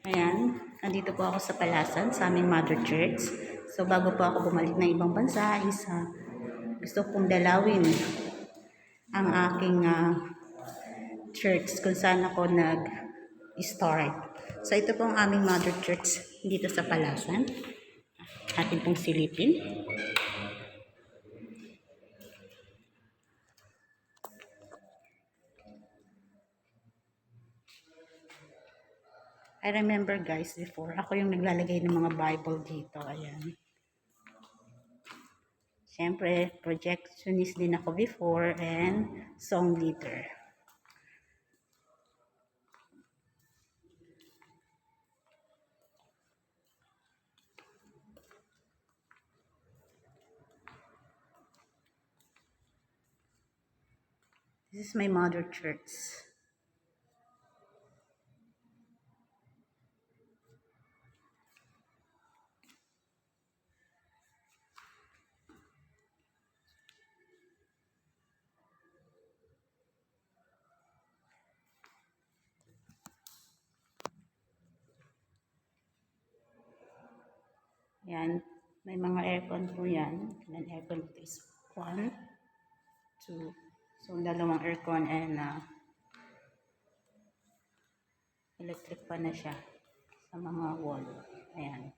Ayan, andito po ako sa Palasan, sa aming Mother Church. So, bago po ako bumalik ng ibang bansa, gusto kong dalawin ang aking church kung saan ako nag-start. So, ito po ang aming Mother Church dito sa Palasan. Atin pong silipin. I remember guys, before, ako yung naglalagay ng mga Bible dito. Ayan. Siyempre, projectionist din ako before and song leader. This is my Mother Church. Yan, may mga aircon po yan. And aircon is 1, 2. So, dalawang aircon and electric pa na siya sa mga wall. Ayan.